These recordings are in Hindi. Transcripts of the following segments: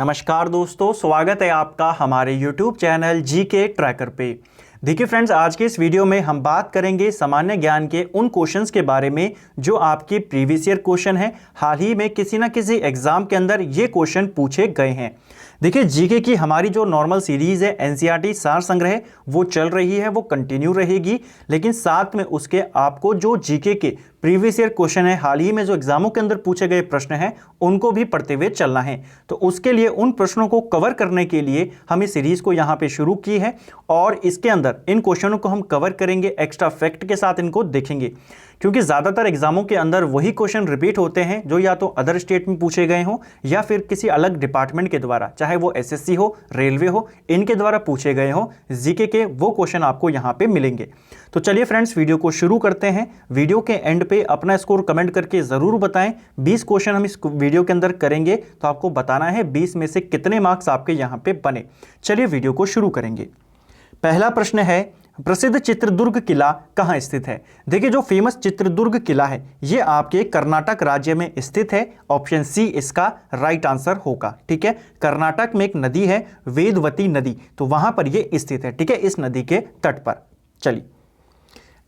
नमस्कार दोस्तों, स्वागत है आपका हमारे YouTube चैनल जीके ट्रैकर पे। देखिए फ्रेंड्स, आज के इस वीडियो में हम बात करेंगे सामान्य ज्ञान के उन क्वेश्चंस के बारे में जो आपके प्रीवियस ईयर क्वेश्चन है। हाल ही में किसी ना किसी एग्जाम के अंदर ये क्वेश्चन पूछे गए हैं। देखिए, जीके की हमारी जो नॉर्मल सीरीज है एनसीईआरटी सार संग्रह, वो चल रही है, वो कंटिन्यू रहेगी। लेकिन साथ में उसके आपको जो जीके के प्रीवियस ईयर क्वेश्चन है, हाल ही में जो एग्जामों के अंदर पूछे गए प्रश्न हैं, उनको भी पढ़ते हुए चलना है। तो उसके लिए उन प्रश्नों को कवर करने के लिए हम इस सीरीज को यहाँ पे शुरू की है और इसके अंदर इन क्वेश्चनों को हम कवर करेंगे, एक्स्ट्रा फैक्ट के साथ इनको देखेंगे। क्योंकि ज़्यादातर एग्जामों के अंदर वही क्वेश्चन रिपीट होते हैं जो या तो अदर स्टेट में पूछे गए हों या फिर किसी अलग डिपार्टमेंट के द्वारा, चाहे वो एसएससी हो, रेलवे हो, इनके द्वारा पूछे गए हों। जीके के वो क्वेश्चन आपको यहाँ पे मिलेंगे। तो चलिए फ्रेंड्स, वीडियो को शुरू करते हैं। वीडियो के एंड पे अपना स्कोर कमेंट करके ज़रूर बताएं। 20 क्वेश्चन हम इस वीडियो के अंदर करेंगे, तो आपको बताना है 20 में से कितने मार्क्स आपके यहाँ पे बने। चलिए वीडियो को शुरू करेंगे। पहला प्रश्न है, प्रसिद्ध चित्रदुर्ग किला कहाँ स्थित है? देखिए, जो फेमस चित्रदुर्ग किला है ये आपके कर्नाटक राज्य में स्थित है। ऑप्शन सी इसका राइट आंसर होगा। ठीक है, कर्नाटक में एक नदी है वेदवती नदी, तो वहां पर ये स्थित है। ठीक है, इस नदी के तट पर। चलिए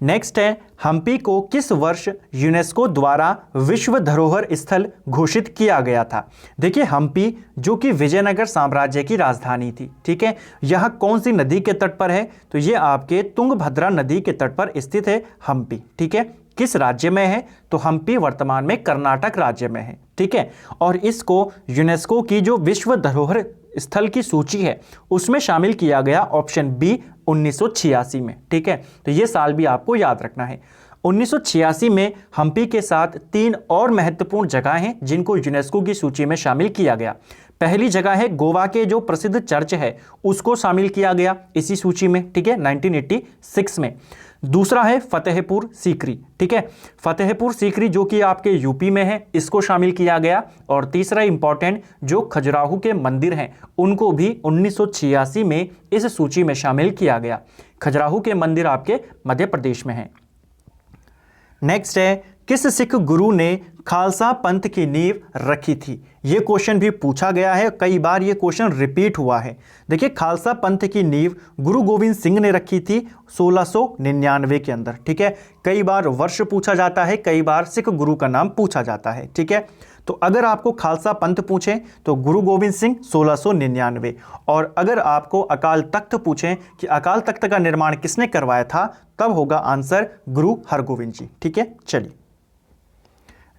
नेक्स्ट है, हम्पी को किस वर्ष यूनेस्को द्वारा विश्व धरोहर स्थल घोषित किया गया था? देखिए, हम्पी जो कि विजयनगर साम्राज्य की राजधानी थी। ठीक है, यह कौन सी नदी के तट पर है? तो ये आपके तुंगभद्रा नदी के तट पर स्थित है हम्पी। ठीक है, किस राज्य में है? तो हम्पी वर्तमान में कर्नाटक राज्य में है। ठीक है, और इसको यूनेस्को की जो विश्व धरोहर स्थल की सूची है उसमें शामिल किया गया, ऑप्शन बी 1986 में। ठीक है, तो ये साल भी आपको याद रखना है। 1986 में हम्पी के साथ 3 और महत्वपूर्ण जगह हैं जिनको यूनेस्को की सूची में शामिल किया गया। पहली जगह है गोवा के जो प्रसिद्ध चर्च है उसको शामिल किया गया इसी सूची में। ठीक है, 1986 में। दूसरा है फतेहपुर सीकरी। ठीक है, फतेहपुर सीकरी जो कि आपके यूपी में है, इसको शामिल किया गया। और तीसरा इंपॉर्टेंट, जो खजुराहो के मंदिर हैं उनको भी 1986 में इस सूची में शामिल किया गया। खजुराहो के मंदिर आपके मध्य प्रदेश में हैं। नेक्स्ट है, किस सिख गुरु ने खालसा पंथ की नींव रखी थी? यह क्वेश्चन भी पूछा गया है, कई बार यह क्वेश्चन रिपीट हुआ है। देखिए, खालसा पंथ की नींव गुरु गोविंद सिंह ने रखी थी 1699 के अंदर। ठीक है, कई बार वर्ष पूछा जाता है, कई बार सिख गुरु का नाम पूछा जाता है। ठीक है, तो अगर आपको खालसा पंथ पूछें तो गुरु गोविंद सिंह 1699, और अगर आपको अकाल तख्त पूछें कि अकाल तख्त का निर्माण किसने करवाया था, तब होगा आंसर गुरु हरगोविंद जी। ठीक है, चलिए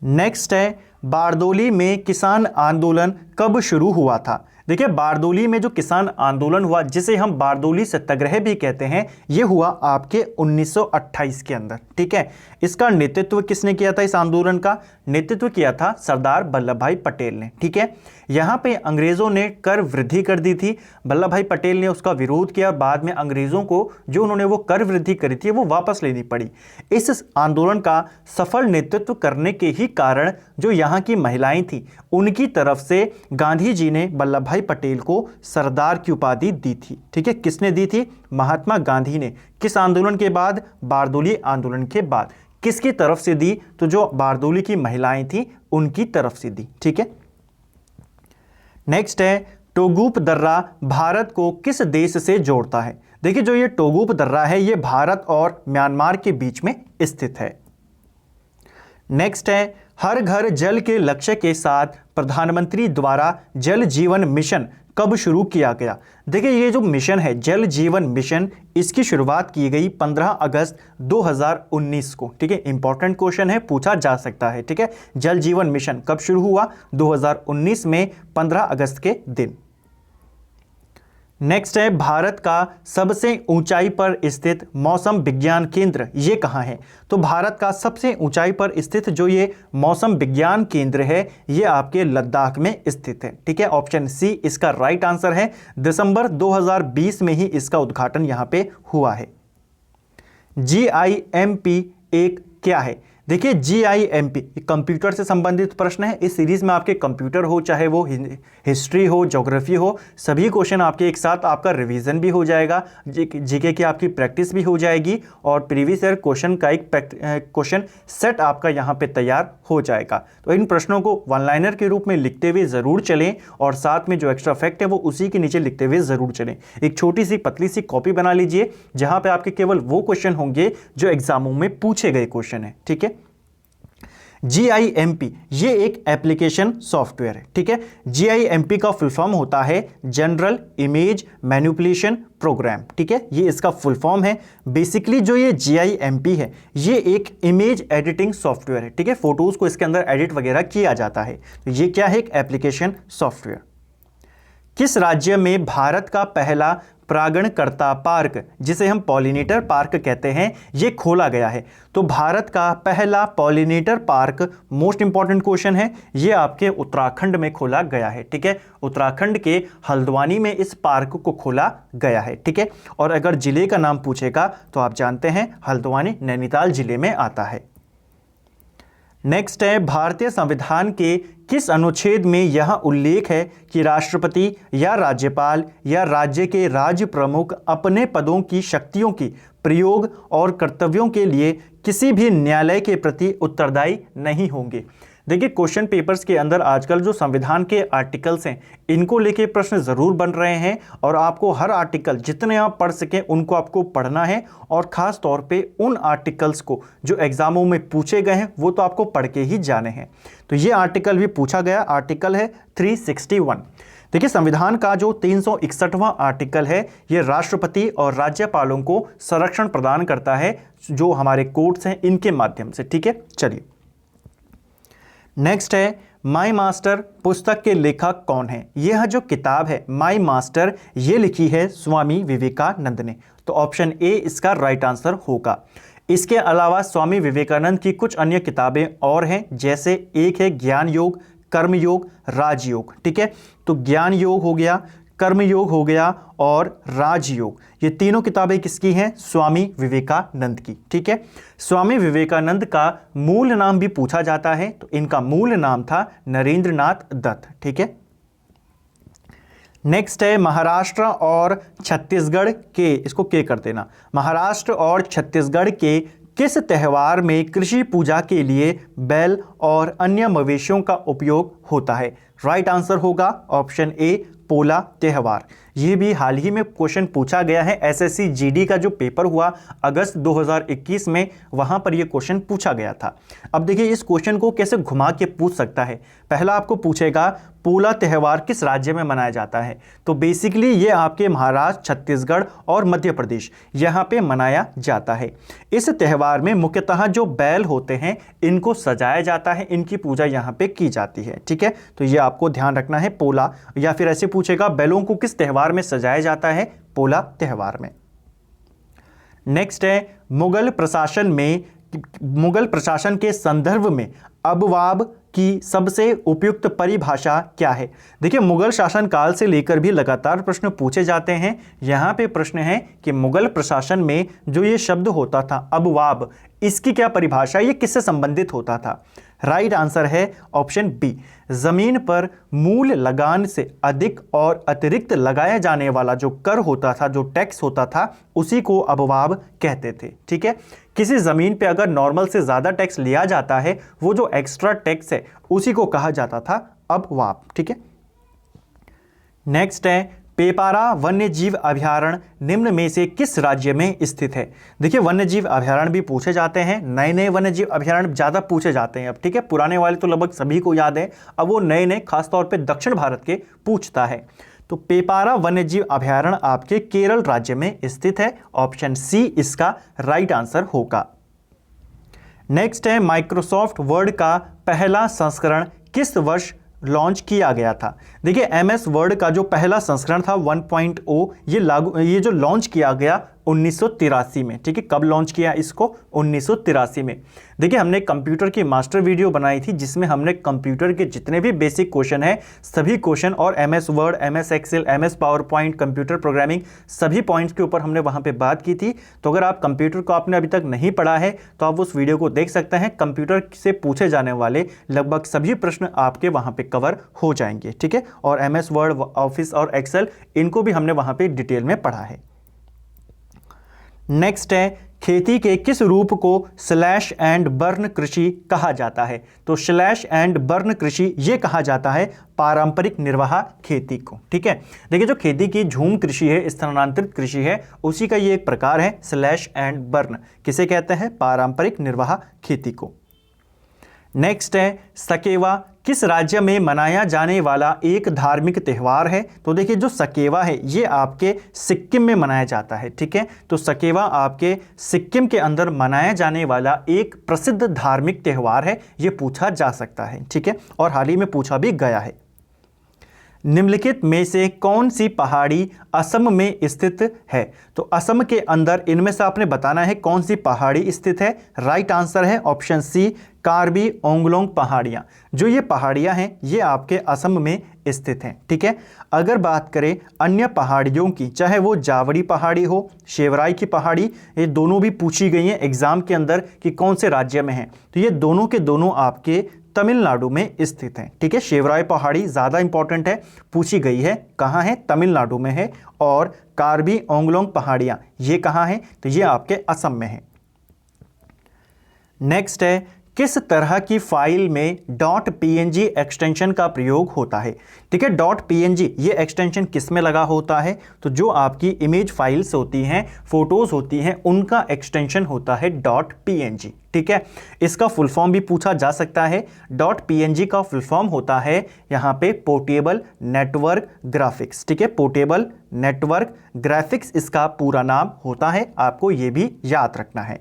नेक्स्ट है, बारदोली में किसान आंदोलन कब शुरू हुआ था? देखिए, बारदोली में जो किसान आंदोलन हुआ, जिसे हम बारदोली सत्याग्रह भी कहते हैं, यह हुआ आपके 1928 के अंदर। ठीक है, इसका नेतृत्व किसने किया था? इस आंदोलन का नेतृत्व किया था सरदार वल्लभ भाई पटेल ने। ठीक है, यहाँ पे अंग्रेजों ने कर वृद्धि कर दी थी, वल्लभ भाई पटेल ने उसका विरोध किया। बाद में अंग्रेजों को जो उन्होंने वो कर वृद्धि करी थी वो वापस लेनी पड़ी। इस आंदोलन का सफल नेतृत्व करने के ही कारण जो यहाँ की महिलाएं थी, उनकी तरफ से गांधी जी ने वल्लभ भाई पटेल को सरदार की उपाधि दी थी। ठीक है, किसने दी थी? महात्मा गांधी ने। किस आंदोलन के बाद? बारदोली आंदोलन के बाद। किसकी तरफ से दी? तो जो बारदोली की महिलाएं थी उनकी तरफ से दी। ठीक है, नेक्स्ट है, टोगुप दर्रा भारत को किस देश से जोड़ता है? देखिए, जो ये टोगुप दर्रा है ये भारत और म्यांमार के बीच में स्थित है। नेक्स्ट है, हर घर जल के लक्ष्य के साथ प्रधानमंत्री द्वारा जल जीवन मिशन कब शुरू किया गया? देखिए, ये जो मिशन है जल जीवन मिशन, इसकी शुरुआत की गई 15 अगस्त 2019 को। ठीक है, इंपॉर्टेंट क्वेश्चन है, पूछा जा सकता है। ठीक है, जल जीवन मिशन कब शुरू हुआ? 2019 में 15 अगस्त के दिन। नेक्स्ट है, भारत का सबसे ऊंचाई पर स्थित मौसम विज्ञान केंद्र ये कहाँ है? तो भारत का सबसे ऊंचाई पर स्थित जो ये मौसम विज्ञान केंद्र है ये आपके लद्दाख में स्थित है। ठीक है, ऑप्शन सी इसका राइट आंसर है। दिसंबर 2020 में ही इसका उद्घाटन यहाँ पे हुआ है। GIMP एक क्या है? देखिए GIMP कंप्यूटर से संबंधित प्रश्न है। इस सीरीज में आपके कंप्यूटर हो, चाहे वो हिस्ट्री हो, ज्योग्राफी हो, सभी क्वेश्चन आपके एक साथ, आपका रिवीजन भी हो जाएगा, जीके की आपकी प्रैक्टिस भी हो जाएगी और प्रीवियस ईयर क्वेश्चन का एक क्वेश्चन सेट आपका यहाँ पे तैयार हो जाएगा। तो इन प्रश्नों को वन लाइनर के रूप में लिखते हुए ज़रूर चलें और साथ में जो एक्स्ट्रा फैक्ट है वो उसी के नीचे लिखते हुए ज़रूर चलें। एक छोटी सी पतली सी कॉपी बना लीजिए जहाँ पे आपके केवल वो क्वेश्चन होंगे जो एग्जामों में पूछे गए क्वेश्चन है। ठीक है, GIMP ये एक एप्लीकेशन सॉफ्टवेयर है। ठीक है, GIMP का फुल फॉर्म होता है जनरल इमेज मैनिपुलेशन प्रोग्राम। ठीक है, ये इसका फुल फॉर्म है। बेसिकली जो ये GIMP है ये एक इमेज एडिटिंग सॉफ्टवेयर है। ठीक है, फोटोज को इसके अंदर एडिट वगैरह किया जाता है। तो ये क्या है, एक एप्लीकेशन सॉफ्टवेयर। किस राज्य में भारत का पहला परागणकर्ता पार्क, जिसे हम पॉलिनेटर पार्क कहते हैं, ये खोला गया है? तो भारत का पहला pollinator park, most important question है, ये आपके उत्तराखंड में खोला गया है। ठीक है, उत्तराखंड के हल्द्वानी में इस पार्क को खोला गया है। ठीक है, और अगर जिले का नाम पूछेगा तो आप जानते हैं हल्द्वानी नैनीताल जिले में आता है। नेक्स्ट है, भारतीय संविधान के किस अनुच्छेद में यह उल्लेख है कि राष्ट्रपति या राज्यपाल या राज्य के राज्य प्रमुख अपने पदों की शक्तियों की प्रयोग और कर्तव्यों के लिए किसी भी न्यायालय के प्रति उत्तरदायी नहीं होंगे? देखिए, क्वेश्चन पेपर्स के अंदर आजकल जो संविधान के आर्टिकल्स हैं इनको लेके प्रश्न ज़रूर बन रहे हैं और आपको हर आर्टिकल जितने आप पढ़ सकें उनको आपको पढ़ना है और ख़ास तौर पे उन आर्टिकल्स को जो एग्जामों में पूछे गए हैं वो तो आपको पढ़ के ही जाने हैं। तो ये आर्टिकल भी पूछा गया, आर्टिकल है 361। देखिए, संविधान का जो 361वां आर्टिकल है ये राष्ट्रपति और राज्यपालों को संरक्षण प्रदान करता है जो हमारे कोर्ट्स हैं इनके माध्यम से। ठीक है, चलिए नेक्स्ट है, माई मास्टर पुस्तक के लेखक कौन है? यह जो किताब है माई मास्टर ये लिखी है स्वामी विवेकानंद ने। तो ऑप्शन ए इसका राइट आंसर होगा। इसके अलावा स्वामी विवेकानंद की कुछ अन्य किताबें और हैं, जैसे एक है ज्ञान योग, कर्म योग, राजयोग। ठीक है, तो ज्ञान योग हो गया, कर्म योग हो गया और राजयोग, ये तीनों किताबें किसकी हैं? स्वामी विवेकानंद की। ठीक है, स्वामी विवेकानंद का मूल नाम भी पूछा जाता है, तो इनका मूल नाम था नरेंद्रनाथ दत्त। ठीक है, नेक्स्ट है, महाराष्ट्र और छत्तीसगढ़ के, इसको के कर देना, महाराष्ट्र और छत्तीसगढ़ के किस त्यौहार में कृषि पूजा के लिए बैल और अन्य मवेशियों का उपयोग होता है? राइट आंसर होगा ऑप्शन ए पोला त्यौहार। ये भी हाल ही में क्वेश्चन पूछा गया है, SSC GD का जो पेपर हुआ अगस्त 2021 में, वहां पर यह क्वेश्चन पूछा गया था। अब देखिए इस क्वेश्चन को कैसे घुमा के पूछ सकता है। पहला आपको पूछेगा पोला त्यौहार किस राज्य में मनाया जाता है? तो बेसिकली ये आपके महाराष्ट्र, छत्तीसगढ़ और मध्य प्रदेश यहाँ पे मनाया जाता है। इस त्यौहार में मुख्यतः जो बैल होते हैं इनको सजाया जाता है, इनकी पूजा यहाँ पे की जाती है। ठीक है, तो ये आपको ध्यान रखना है पोला, या फिर ऐसे पूछेगा बैलों को किस त्यौहार में सजाया जाता है? पोला त्यौहार में। नेक्स्ट है, मुगल प्रशासन के संदर्भ में अबवाब की सबसे उपयुक्त परिभाषा क्या है? देखिए, मुगल शासन काल से लेकर भी लगातार प्रश्न पूछे जाते हैं। यहाँ पे प्रश्न है कि मुगल प्रशासन में जो ये शब्द होता था अबवाब, इसकी क्या परिभाषा, ये किससे संबंधित होता था? राइट आंसर है ऑप्शन बी, जमीन पर मूल लगान से अधिक और अतिरिक्त लगाया जाने वाला जो कर होता था, जो टैक्स होता था, उसी को अबवाब कहते थे। ठीक है, किसी जमीन पे अगर नॉर्मल से ज्यादा टैक्स लिया जाता है, वो जो एक्स्ट्रा टैक्स है उसी को कहा जाता था अबवाब। ठीक है, नेक्स्ट है, पेपारा वन्यजीव अभयारण्य निम्न में से किस राज्य में स्थित है? देखिए, वन्यजीव अभयारण्य भी पूछे जाते हैं, नए नए वन्यजीव अभयारण्य ज़्यादा पूछे जाते हैं अब। ठीक है, पुराने वाले तो लगभग सभी को याद है, अब वो नए नए खासतौर पे दक्षिण भारत के पूछता है। तो पेपारा वन्यजीव अभयारण्य आपके केरल राज्य में स्थित है। ऑप्शन सी इसका राइट आंसर होगा। नेक्स्ट है, माइक्रोसॉफ्ट वर्ड का पहला संस्करण किस वर्ष लॉन्च किया गया था? देखिए, MS वर्ड का जो पहला संस्करण था 1.0 ये जो लॉन्च किया गया 1983 में। ठीक है, कब लॉन्च किया इसको? 1983 में। देखिए, हमने कंप्यूटर की मास्टर वीडियो बनाई थी जिसमें हमने कंप्यूटर के जितने भी बेसिक क्वेश्चन है सभी क्वेश्चन और MS word, MS Excel, MS PowerPoint, computer programming सभी पॉइंट्स के ऊपर हमने वहां पे बात की थी। तो अगर आप कंप्यूटर को आपने अभी तक नहीं पढ़ा है तो आप उस वीडियो को देख सकते हैं। कंप्यूटर से पूछे जाने वाले लगभग सभी प्रश्न आपके वहां पे कवर हो जाएंगे। ठीक है, और MS वर्ड, ऑफिस और एक्सेल इनको भी हमने वहां पे डिटेल में पढ़ा है। नेक्स्ट है, खेती के किस रूप को स्लैश एंड बर्न कृषि कहा जाता है? तो स्लैश एंड बर्न कृषि ये कहा जाता है पारंपरिक निर्वाह खेती को। ठीक है, देखिए जो खेती की झूम कृषि है, स्थानांतरित कृषि है, उसी का ये एक प्रकार है स्लैश एंड बर्न। किसे कहते हैं? पारंपरिक निर्वाह खेती को। नेक्स्ट है, सकेवा किस राज्य में मनाया जाने वाला एक धार्मिक त्यौहार है? तो देखिए जो सकेवा है ये आपके सिक्किम में मनाया जाता है। ठीक है, तो सकेवा आपके सिक्किम के अंदर मनाया जाने वाला एक प्रसिद्ध धार्मिक त्यौहार है, ये पूछा जा सकता है। ठीक है, और हाल ही में पूछा भी गया है। निम्नलिखित में से कौन सी पहाड़ी असम में स्थित है? तो असम के अंदर इनमें से आपने बताना है कौन सी पहाड़ी स्थित है। राइट आंसर है ऑप्शन सी, कार्बी ओंगलोंग पहाड़ियां। जो ये पहाड़ियां हैं ये आपके असम में स्थित हैं। ठीक है, अगर बात करें अन्य पहाड़ियों की, चाहे वो जावड़ी पहाड़ी हो, शेवराई की पहाड़ी, ये दोनों भी पूछी गई हैं एग्जाम के अंदर कि कौन से राज्य में हैं, तो ये दोनों के दोनों आपके तमिलनाडु में स्थित हैं। ठीक है, शेवराई पहाड़ी ज़्यादा इंपॉर्टेंट है, पूछी गई है, कहाँ है? तमिलनाडु में है। और कार्बी ओंगलोंग पहाड़ियाँ ये कहाँ हैं? तो ये आपके असम में है। नेक्स्ट है, किस तरह की फाइल में .png एक्सटेंशन का प्रयोग होता है? ठीक है, .png ये एक्सटेंशन किस में लगा होता है? तो जो आपकी इमेज फाइल्स होती हैं, फोटोज होती हैं, उनका एक्सटेंशन होता है .png। ठीक है, इसका फुल फॉर्म भी पूछा जा सकता है। .png का फुल फॉर्म होता है यहाँ पे पोर्टेबल नेटवर्क ग्राफिक्स। ठीक है, पोर्टेबल नेटवर्क ग्राफिक्स इसका पूरा नाम होता है, आपको ये भी याद रखना है।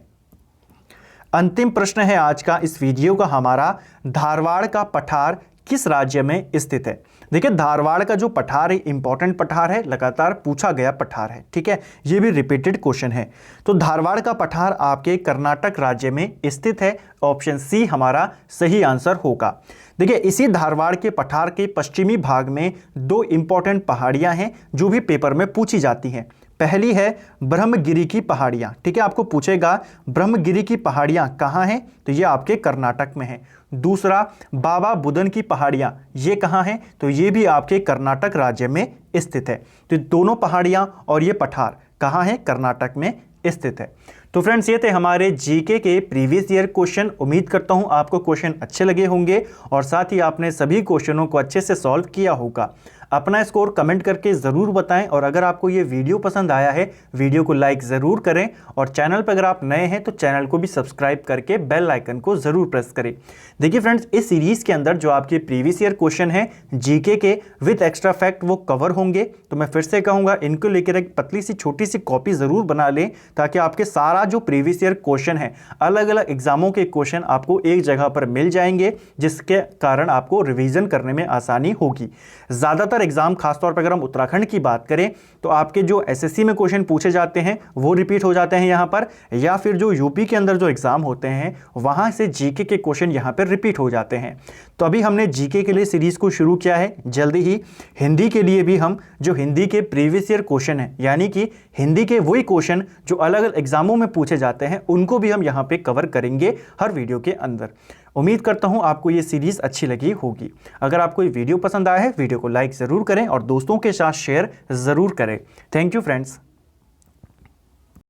अंतिम प्रश्न है आज का इस वीडियो का हमारा, धारवाड़ का पठार किस राज्य में स्थित है? देखिए धारवाड़ का जो पठार है इंपॉर्टेंट पठार है, लगातार पूछा गया पठार है। ठीक है, ये भी रिपीटेड क्वेश्चन है। तो धारवाड़ का पठार आपके कर्नाटक राज्य में स्थित है। ऑप्शन सी हमारा सही आंसर होगा। देखिए इसी धारवाड़ के पठार के पश्चिमी भाग में दो इंपॉर्टेंट पहाड़ियां हैं जो भी पेपर में पूछी जाती हैं। पहली है ब्रह्मगिरी की पहाड़ियां। ठीक है, आपको पूछेगा ब्रह्मगिरी की पहाड़ियां कहाँ हैं? तो ये आपके कर्नाटक में है। दूसरा बाबा बुदन की पहाड़ियां ये कहाँ हैं? तो ये भी आपके कर्नाटक राज्य में स्थित है। तो दोनों पहाड़ियां और ये पठार कहाँ हैं? कर्नाटक में स्थित है। तो फ्रेंड्स ये थे हमारे जीके के प्रीवियस ईयर क्वेश्चन। उम्मीद करता हूं आपको क्वेश्चन अच्छे लगे होंगे और साथ ही आपने सभी क्वेश्चनों को अच्छे से सॉल्व किया होगा। अपना स्कोर कमेंट करके ज़रूर बताएं और अगर आपको ये वीडियो पसंद आया है वीडियो को लाइक ज़रूर करें और चैनल पर अगर आप नए हैं तो चैनल को भी सब्सक्राइब करके बेल आइकन को ज़रूर प्रेस करें। देखिए फ्रेंड्स इस सीरीज़ के अंदर जो आपके प्रीवियस ईयर क्वेश्चन हैं जीके के विद एक्स्ट्रा फैक्ट वो कवर होंगे। तो मैं फिर से कहूँगा इनको लेकर एक पतली सी छोटी सी कॉपी ज़रूर बना लें ताकि आपके सारा जो प्रीवियस ईयर क्वेश्चन है अलग अलग एग्जामों के क्वेश्चन आपको एक जगह पर मिल जाएंगे जिसके कारण आपको रिवीजन करने में आसानी होगी। ज़्यादातर एग्जाम खासतौर पर अगर हम उत्तराखंड की बात करें तो आपके जो एसएससी में क्वेश्चन पूछे जाते हैं वो रिपीट हो जाते हैं यहाँ पर, या फिर जो यूपी के अंदर जो एग्जाम होते हैं वहाँ से जीके के क्वेश्चन यहाँ पर रिपीट हो जाते हैं। तो अभी हमने जीके के लिए सीरीज को शुरू किया है, जल्दी ही हिंदी के लिए भी हम जो हिंदी के प्रीवियस ईयर क्वेश्चन है यानी कि हिंदी के वही क्वेश्चन जो अलग अलग एग्जामों में पूछे जाते हैं उनको भी हम यहाँ पे कवर करेंगे हर वीडियो के अंदर। उम्मीद करता हूँ आपको ये सीरीज़ अच्छी लगी होगी। अगर आपको ये वीडियो पसंद आया है वीडियो को लाइक ज़रूर करें और दोस्तों के साथ शेयर ज़रूर करें। Thank you friends.